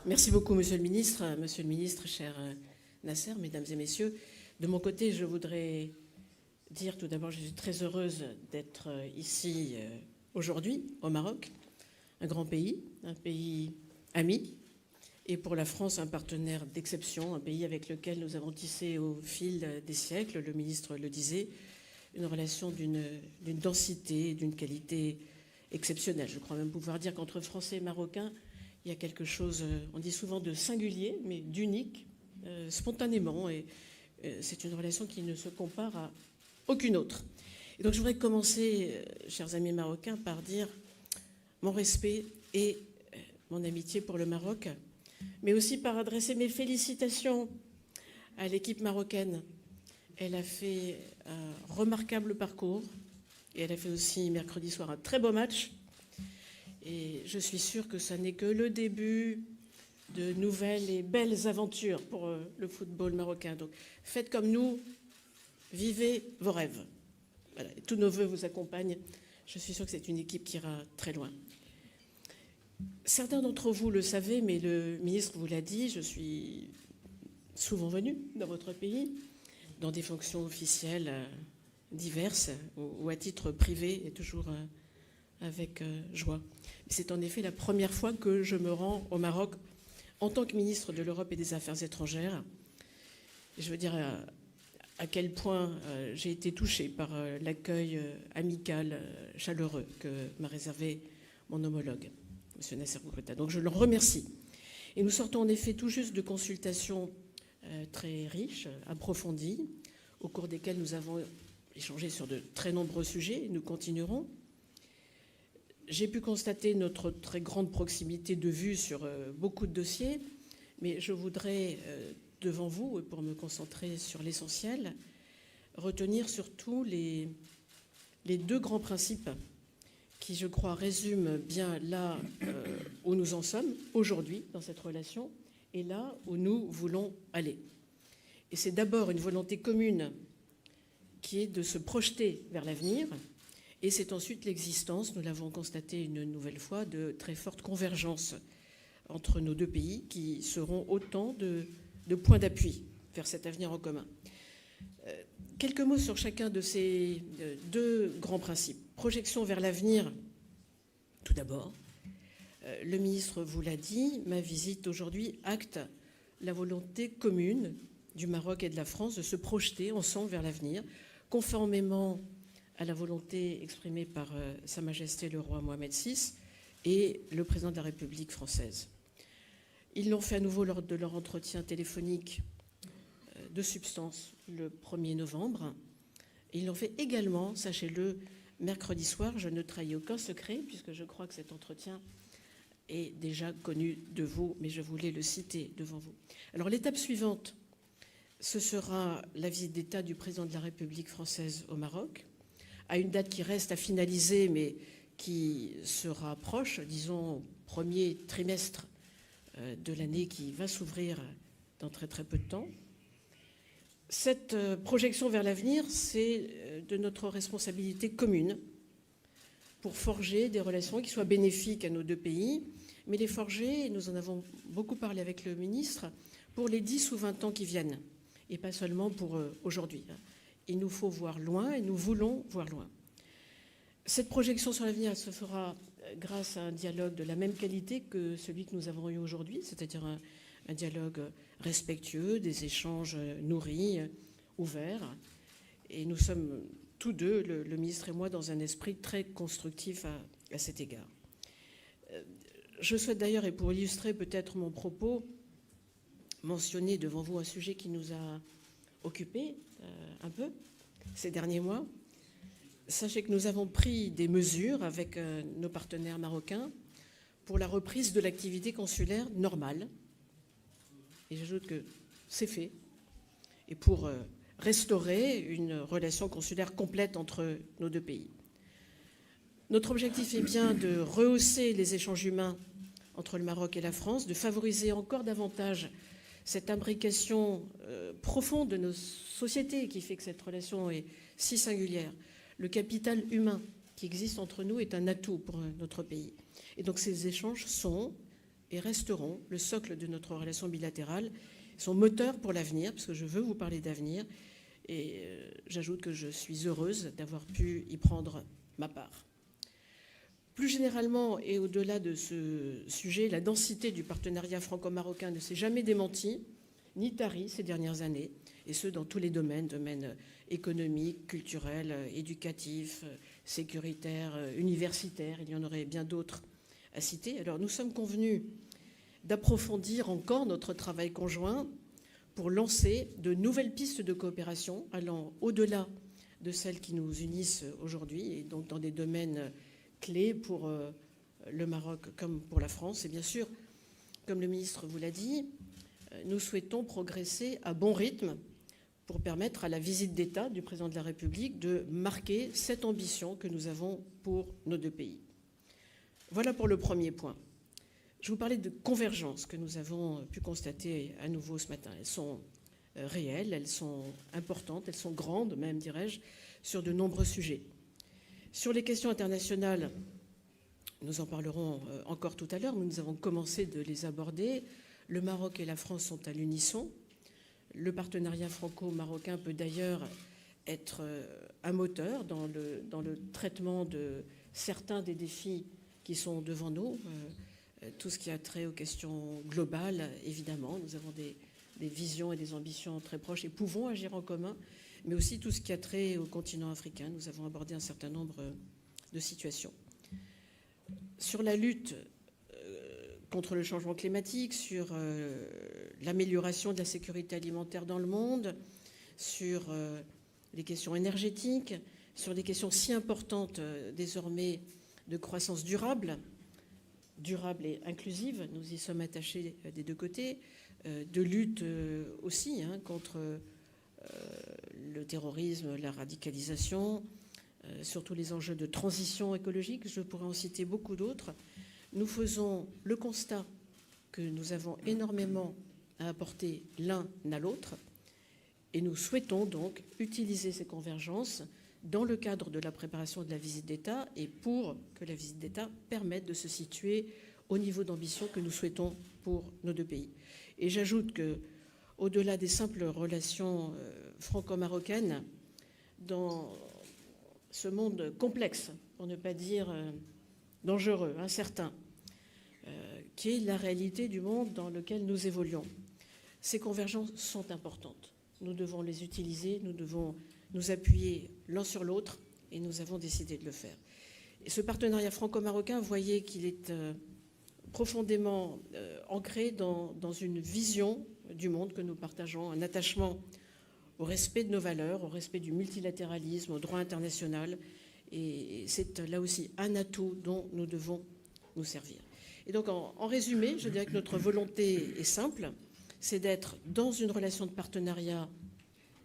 Merci beaucoup, Monsieur le Ministre, cher Nasser, mesdames et messieurs. De mon côté, je voudrais dire tout d'abord, je suis très heureuse d'être ici aujourd'hui, au Maroc, un grand pays, un pays ami, et pour la France, un partenaire d'exception, un pays avec lequel nous avons tissé au fil des siècles, le ministre le disait, une relation d'une densité, d'une qualité exceptionnelle. Je crois même pouvoir dire qu'entre Français et Marocains, il y a quelque chose, on dit souvent de singulier, mais d'unique, spontanément. Et c'est une relation qui ne se compare à aucune autre. Et donc je voudrais commencer, chers amis marocains, par dire mon respect et mon amitié pour le Maroc, mais aussi par adresser mes félicitations à l'équipe marocaine. Elle a fait un remarquable parcours et elle a fait aussi mercredi soir un très beau match. Et je suis sûre que ça n'est que le début de nouvelles et belles aventures pour le football marocain. Donc faites comme nous, vivez vos rêves. Voilà. Et tous nos voeux vous accompagnent. Je suis sûre que c'est une équipe qui ira très loin. Certains d'entre vous le savez, mais le ministre vous l'a dit, je suis souvent venue dans votre pays, dans des fonctions officielles diverses ou à titre privé, et toujours avec joie. C'est en effet la première fois que je me rends au Maroc en tant que ministre de l'Europe et des Affaires étrangères. Je veux dire à quel point j'ai été touchée par l'accueil amical, chaleureux que m'a réservé mon homologue, M. Nasser Bourguiba. Donc je le remercie. Et nous sortons en effet tout juste de consultations très riches, approfondies, au cours desquelles nous avons échangé sur de très nombreux sujets et nous continuerons. J'ai pu constater notre très grande proximité de vue sur beaucoup de dossiers, mais je voudrais, devant vous, pour me concentrer sur l'essentiel, retenir surtout les deux grands principes qui, je crois, résument bien là où nous en sommes aujourd'hui dans cette relation et là où nous voulons aller. Et c'est d'abord une volonté commune qui est de se projeter vers l'avenir. Et c'est ensuite l'existence, nous l'avons constaté une nouvelle fois, de très fortes convergences entre nos deux pays qui seront autant de points d'appui vers cet avenir en commun. Quelques mots sur chacun de ces deux grands principes. Projection vers l'avenir, tout d'abord. Le ministre vous l'a dit, ma visite aujourd'hui acte la volonté commune du Maroc et de la France de se projeter ensemble vers l'avenir, conformément à la volonté exprimée par Sa Majesté le roi Mohamed VI et le président de la République française. Ils l'ont fait à nouveau lors de leur entretien téléphonique de substance le 1er novembre. Et ils l'ont fait également, sachez-le, mercredi soir. Je ne trahis aucun secret, puisque je crois que cet entretien est déjà connu de vous, mais je voulais le citer devant vous. Alors l'étape suivante, ce sera la visite d'État du président de la République française au Maroc, à une date qui reste à finaliser, mais qui sera proche, disons, premier trimestre de l'année qui va s'ouvrir dans très très peu de temps. Cette projection vers l'avenir, c'est de notre responsabilité commune pour forger des relations qui soient bénéfiques à nos deux pays, mais les forger, et nous en avons beaucoup parlé avec le ministre, pour les 10 ou 20 ans qui viennent, et pas seulement pour aujourd'hui. Il nous faut voir loin et nous voulons voir loin. Cette projection sur l'avenir se fera grâce à un dialogue de la même qualité que celui que nous avons eu aujourd'hui, c'est-à-dire un dialogue respectueux, des échanges nourris, ouverts. Et nous sommes tous deux, le ministre et moi, dans un esprit très constructif à cet égard. Je souhaite d'ailleurs, et pour illustrer peut-être mon propos, mentionner devant vous un sujet qui nous a occupés un peu ces derniers mois. Sachez que nous avons pris des mesures avec nos partenaires marocains pour la reprise de l'activité consulaire normale. Et j'ajoute que c'est fait. Et pour restaurer une relation consulaire complète entre nos deux pays. Notre objectif est bien de rehausser les échanges humains entre le Maroc et la France, de favoriser encore davantage cette imbrication profonde de nos sociétés qui fait que cette relation est si singulière. Le capital humain qui existe entre nous est un atout pour notre pays. Et donc ces échanges sont et resteront le socle de notre relation bilatérale, son moteur pour l'avenir, parce que je veux vous parler d'avenir. Et j'ajoute que je suis heureuse d'avoir pu y prendre ma part. Plus généralement, et au-delà de ce sujet, la densité du partenariat franco-marocain ne s'est jamais démentie, ni tarie ces dernières années, et ce, dans tous les domaines économiques, culturels, éducatifs, sécuritaires, universitaires. Il y en aurait bien d'autres à citer. Alors, nous sommes convenus d'approfondir encore notre travail conjoint pour lancer de nouvelles pistes de coopération allant au-delà de celles qui nous unissent aujourd'hui, et donc dans des domaines clés pour le Maroc comme pour la France. Et bien sûr, comme le ministre vous l'a dit, nous souhaitons progresser à bon rythme pour permettre à la visite d'État du président de la République de marquer cette ambition que nous avons pour nos deux pays. Voilà pour le premier point. Je vous parlais de convergences que nous avons pu constater à nouveau ce matin. Elles sont réelles, elles sont importantes, elles sont grandes même, dirais-je, sur de nombreux sujets. Sur les questions internationales, nous en parlerons encore tout à l'heure, mais nous avons commencé de les aborder. Le Maroc et la France sont à l'unisson. Le partenariat franco-marocain peut d'ailleurs être un moteur dans le traitement de certains des défis qui sont devant nous. Tout ce qui a trait aux questions globales, évidemment. Nous avons des visions et des ambitions très proches et pouvons agir en commun, mais aussi tout ce qui a trait au continent africain. Nous avons abordé un certain nombre de situations. Sur la lutte contre le changement climatique, sur l'amélioration de la sécurité alimentaire dans le monde, sur les questions énergétiques, sur des questions si importantes désormais de croissance durable et inclusive, nous y sommes attachés des deux côtés, de lutte aussi contre le terrorisme, la radicalisation, surtout les enjeux de transition écologique, je pourrais en citer beaucoup d'autres. Nous faisons le constat que nous avons énormément à apporter l'un à l'autre et nous souhaitons donc utiliser ces convergences dans le cadre de la préparation de la visite d'État et pour que la visite d'État permette de se situer au niveau d'ambition que nous souhaitons pour nos deux pays. Et j'ajoute que, au-delà des simples relations franco-marocaines, dans ce monde complexe, pour ne pas dire dangereux, incertain, qui est la réalité du monde dans lequel nous évoluons, ces convergences sont importantes. Nous devons les utiliser, nous devons nous appuyer l'un sur l'autre, et nous avons décidé de le faire. Et ce partenariat franco-marocain, vous voyez qu'il est profondément ancré dans une vision du monde que nous partageons, un attachement au respect de nos valeurs, au respect du multilatéralisme, au droit international. Et c'est là aussi un atout dont nous devons nous servir. Et donc, en résumé, je dirais que notre volonté est simple, c'est d'être dans une relation de partenariat,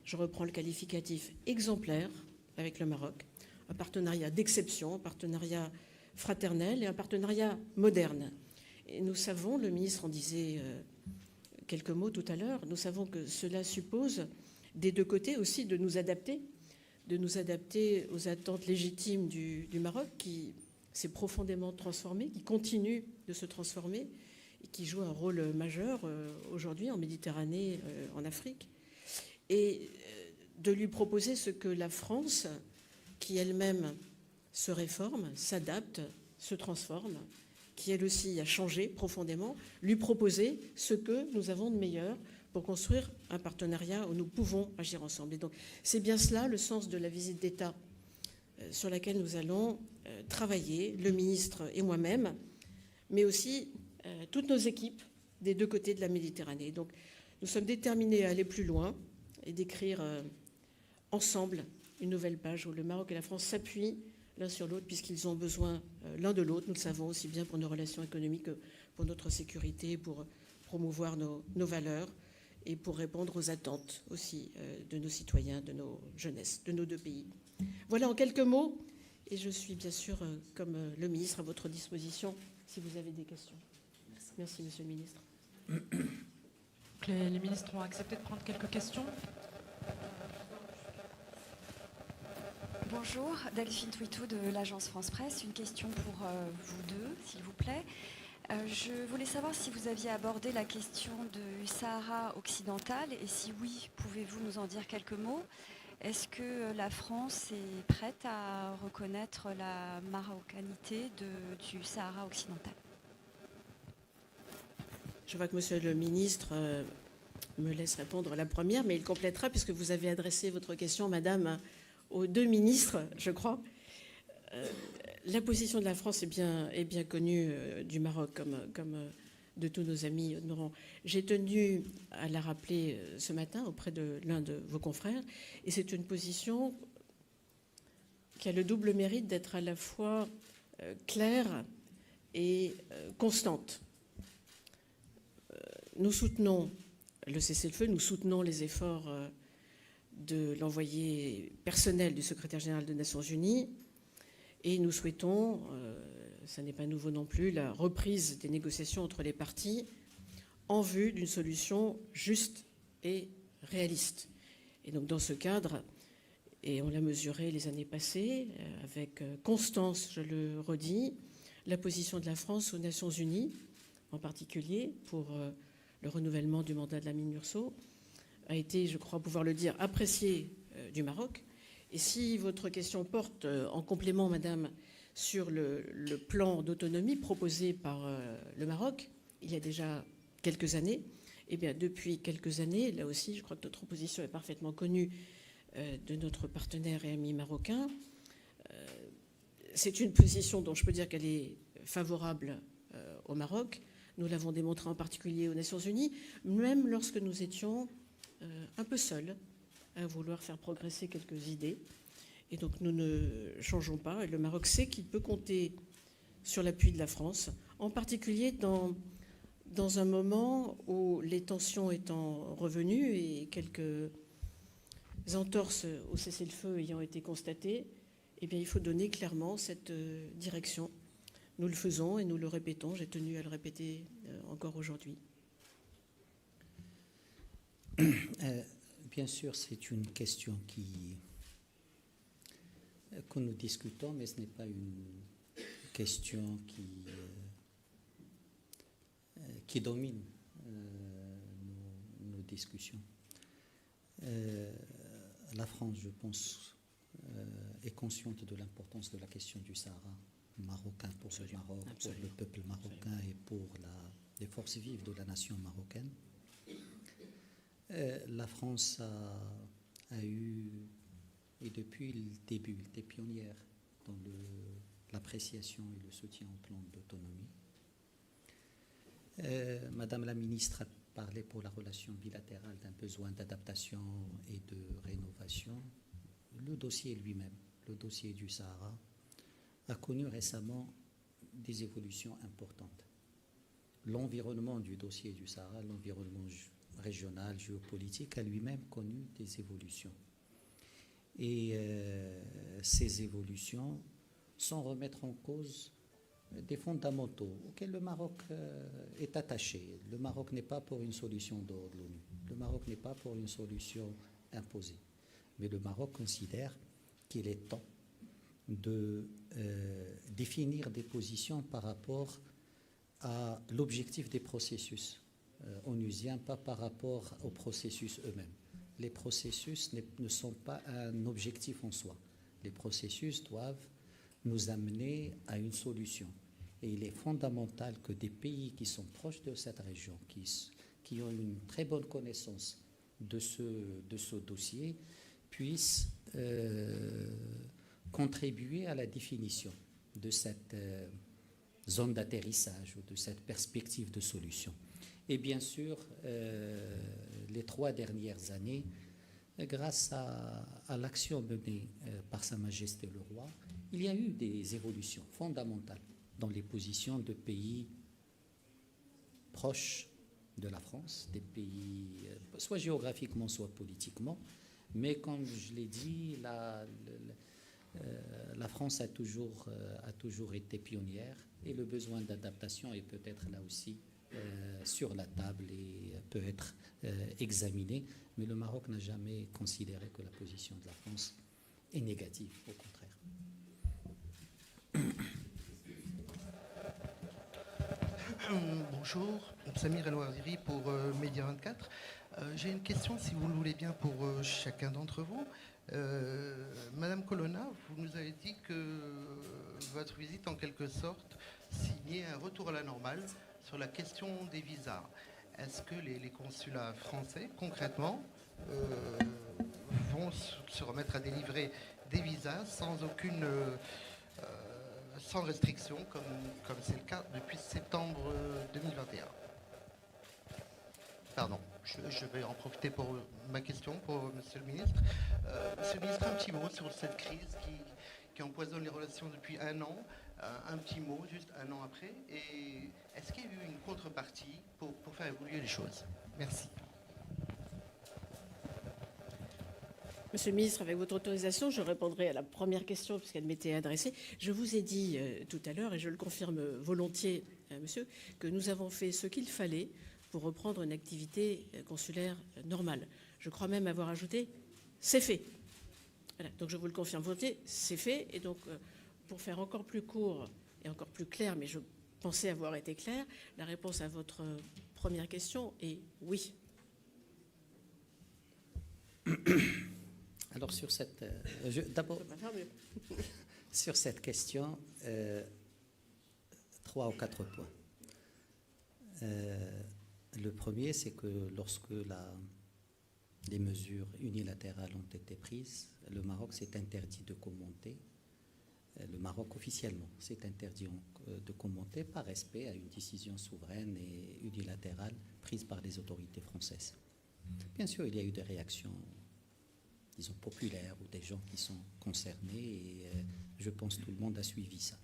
je reprends le qualificatif, exemplaire avec le Maroc, un partenariat d'exception, un partenariat fraternel et un partenariat moderne. Et nous savons, le ministre en disait quelques mots tout à l'heure, nous savons que cela suppose des deux côtés aussi de nous adapter aux attentes légitimes du Maroc qui s'est profondément transformé, qui continue de se transformer et qui joue un rôle majeur aujourd'hui en Méditerranée, en Afrique. Et de lui proposer ce que la France, qui elle-même se réforme, s'adapte, se transforme, qui elle aussi a changé profondément, lui proposer ce que nous avons de meilleur pour construire un partenariat où nous pouvons agir ensemble. Et donc c'est bien cela le sens de la visite d'État sur laquelle nous allons travailler, le ministre et moi-même, mais aussi toutes nos équipes des deux côtés de la Méditerranée. Donc nous sommes déterminés à aller plus loin et d'écrire ensemble une nouvelle page où le Maroc et la France s'appuient l'un sur l'autre puisqu'ils ont besoin l'un de l'autre, nous le savons, aussi bien pour nos relations économiques que pour notre sécurité, pour promouvoir nos valeurs et pour répondre aux attentes aussi de nos citoyens, de nos jeunesses, de nos deux pays. Voilà en quelques mots, et je suis bien sûr, comme le ministre, à votre disposition si vous avez des questions. Merci, Monsieur le ministre. Les ministres ont accepté de prendre quelques questions. Bonjour, Delphine Touitou de l'agence France Presse. Une question pour vous deux, s'il vous plaît. Je voulais savoir si vous aviez abordé la question du Sahara occidental et si oui, pouvez-vous nous en dire quelques mots? Est-ce que la France est prête à reconnaître la marocanité du Sahara occidental? Je vois que Monsieur le ministre me laisse répondre à la première, mais il complétera puisque vous avez adressé votre question, Madame, aux deux ministres, je crois. La position de la France est bien connue du Maroc, comme de tous nos amis. J'ai tenu à la rappeler ce matin auprès de l'un de vos confrères, et c'est une position qui a le double mérite d'être à la fois claire et constante. Nous soutenons le cessez-le-feu, nous soutenons les efforts de l'envoyé personnel du secrétaire général des Nations Unies, et nous souhaitons, ça n'est pas nouveau non plus, la reprise des négociations entre les parties en vue d'une solution juste et réaliste. Et donc dans ce cadre, et on l'a mesuré les années passées, avec constance, je le redis, la position de la France aux Nations Unies, en particulier pour le renouvellement du mandat de la MINURSO, a été, je crois pouvoir le dire, appréciée du Maroc. Et si votre question porte en complément, Madame, sur le plan d'autonomie proposé par le Maroc, il y a déjà quelques années, eh bien depuis quelques années, là aussi, je crois que notre position est parfaitement connue de notre partenaire et ami marocain. C'est une position dont je peux dire qu'elle est favorable au Maroc. Nous l'avons démontré en particulier aux Nations Unies, même lorsque nous étions un peu seuls à vouloir faire progresser quelques idées. Et donc nous ne changeons pas. Et le Maroc sait qu'il peut compter sur l'appui de la France, en particulier dans un moment où les tensions étant revenues et quelques entorses au cessez-le-feu ayant été constatées, eh bien, il faut donner clairement cette direction. Nous le faisons et nous le répétons. J'ai tenu à le répéter encore aujourd'hui. Bien sûr, c'est une question que nous discutons, mais ce n'est pas une question qui domine nos discussions. La France, je pense, est consciente de l'importance de la question du Sahara marocain pour le Maroc, pour le peuple marocain et pour les forces vives de la nation marocaine. La France a eu, et depuis le début, été pionnière dans l'appréciation et le soutien au plan d'autonomie. Madame la ministre a parlé pour la relation bilatérale d'un besoin d'adaptation et de rénovation. Le dossier lui-même, le dossier du Sahara, a connu récemment des évolutions importantes. L'environnement du dossier du Sahara, l'environnement régional, géopolitique, a lui-même connu des évolutions. Et ces évolutions, sans remettre en cause des fondamentaux auxquels le Maroc est attaché. Le Maroc n'est pas pour une solution d'ordre de l'ONU. Le Maroc n'est pas pour une solution imposée. Mais le Maroc considère qu'il est temps de définir des positions par rapport à l'objectif des processus onusiens, pas par rapport aux processus eux-mêmes. Les processus ne sont pas un objectif en soi. Les processus doivent nous amener à une solution. Et il est fondamental que des pays qui sont proches de cette région, qui ont une très bonne connaissance de ce dossier, puissent contribuer à la définition de cette zone d'atterrissage ou de cette perspective de solution. Et bien sûr, les 3 dernières années, grâce à l'action menée par Sa Majesté le Roi, il y a eu des évolutions fondamentales dans les positions de pays proches de la France, des pays, soit géographiquement, soit politiquement. Mais comme je l'ai dit, la France a toujours été pionnière et le besoin d'adaptation est peut-être là aussi sur la table et peut être examiné. Mais le Maroc n'a jamais considéré que la position de la France est négative, au contraire. Bonjour, Samir El-Ouarziri pour Média 24. J'ai une question, si vous le voulez bien, pour chacun d'entre vous. Madame Colonna, vous nous avez dit que votre visite, en quelque sorte, signait un retour à la normale sur la question des visas. Est-ce que les consulats français, concrètement, vont se remettre à délivrer des visas sans aucune... sans restriction, comme c'est le cas depuis septembre 2021. Pardon, je vais en profiter pour ma question pour Monsieur le Ministre. Monsieur le Ministre, un petit mot sur cette crise qui empoisonne les relations depuis un an. Un petit mot, juste un an après. Et est-ce qu'il y a eu une contrepartie pour faire évoluer les choses? Merci. Monsieur le ministre, avec votre autorisation, je répondrai à la première question puisqu'elle m'était adressée. Je vous ai dit tout à l'heure, et je le confirme volontiers, monsieur, que nous avons fait ce qu'il fallait pour reprendre une activité consulaire normale. Je crois même avoir ajouté « c'est fait ». Voilà, donc je vous le confirme volontiers, c'est fait. Et donc, pour faire encore plus court et encore plus clair, mais je pensais avoir été clair, la réponse à votre première question est oui. Alors sur cette, d'abord, sur cette question, 3 ou 4 points. Le premier, c'est que lorsque les mesures unilatérales ont été prises, le Maroc s'est interdit de commenter. Le Maroc officiellement s'est interdit de commenter par respect à une décision souveraine et unilatérale prise par les autorités françaises. Bien sûr, il y a eu des réactions, disons, populaires ou des gens qui sont concernés et je pense que tout le monde a suivi ça.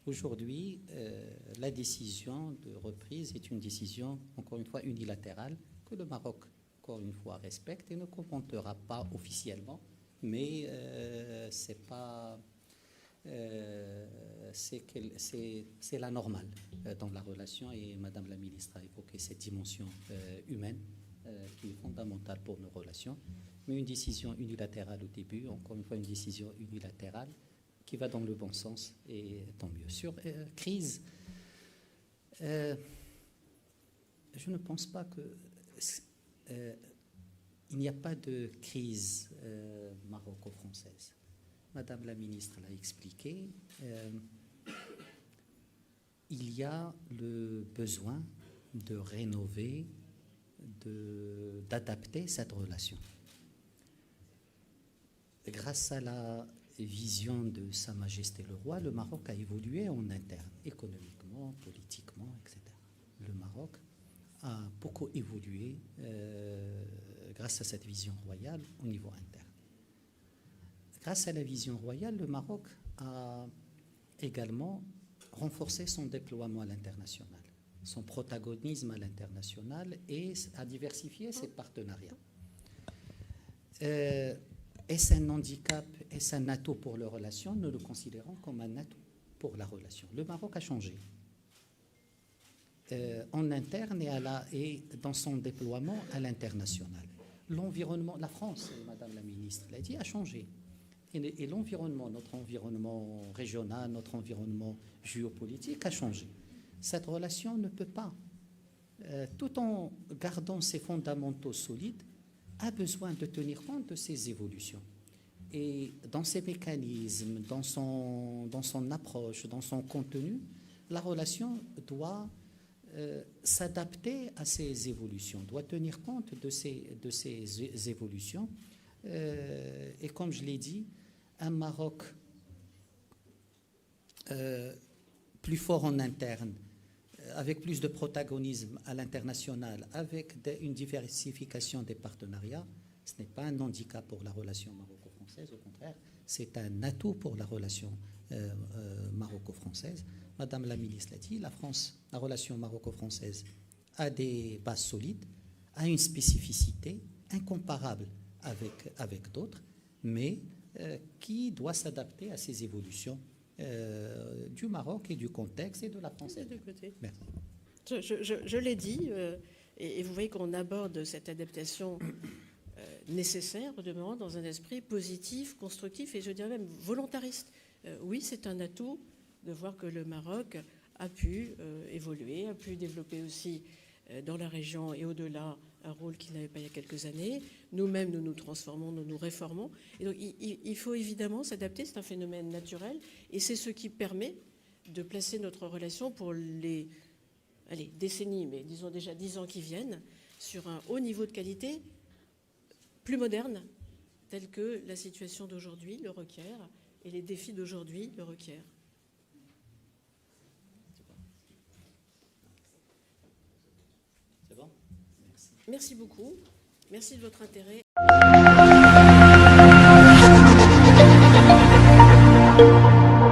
Aujourd'hui, la décision de reprise est une décision, encore une fois, unilatérale que le Maroc, encore une fois, respecte et ne commentera pas officiellement, mais c'est pas... c'est la normale dans la relation et Madame la ministre a évoqué cette dimension humaine qui est fondamentale pour nos relations, mais une décision unilatérale au début, encore une fois une décision unilatérale qui va dans le bon sens et tant mieux. Sur crise, je ne pense pas que il n'y a pas de crise maroco-française. Madame la ministre l'a expliqué, il y a le besoin de rénover, d'adapter cette relation. Grâce à la vision de Sa Majesté le Roi, le Maroc a évolué en interne, économiquement, politiquement, etc. Le Maroc a beaucoup évolué grâce à cette vision royale au niveau interne. Grâce à la vision royale, le Maroc a également renforcé son déploiement à l'international, son protagonisme à l'international et a diversifié ses partenariats. Est-ce un handicap, est-ce un atout pour la relation? Nous le considérons comme un atout pour la relation. Le Maroc a changé en interne et dans son déploiement à l'international. L'environnement, la France, Madame la ministre l'a dit, a changé. Et l'environnement, notre environnement régional, notre environnement géopolitique a changé. Cette relation ne peut pas, tout en gardant ses fondamentaux solides, a besoin de tenir compte de ces évolutions. Et dans ses mécanismes, dans son approche, dans son contenu, la relation doit s'adapter à ces évolutions, doit tenir compte de ces évolutions. Et comme je l'ai dit, un Maroc plus fort en interne, avec plus de protagonisme à l'international, avec une diversification des partenariats, ce n'est pas un handicap pour la relation maroco-française, au contraire, c'est un atout pour la relation maroco-française. Madame la ministre l'a dit, la relation maroco-française a des bases solides, a une spécificité incomparable avec d'autres, mais qui doit s'adapter à ces évolutions du Maroc et du contexte et de la France. De côté. Merci. Je l'ai dit, et vous voyez qu'on aborde cette adaptation nécessaire, au demeurant, dans un esprit positif, constructif et je dirais même volontariste. Oui, c'est un atout de voir que le Maroc a pu évoluer, a pu développer aussi dans la région et au-delà un rôle qu'il n'avait pas il y a quelques années. Nous-mêmes, nous nous transformons, nous nous réformons. Et donc, il faut évidemment s'adapter, c'est un phénomène naturel, et c'est ce qui permet de placer notre relation pour les décennies, mais disons déjà 10 ans qui viennent, sur un haut niveau de qualité, plus moderne, tel que la situation d'aujourd'hui le requiert, et les défis d'aujourd'hui le requièrent. C'est bon ? Merci. Merci beaucoup. Merci de votre intérêt.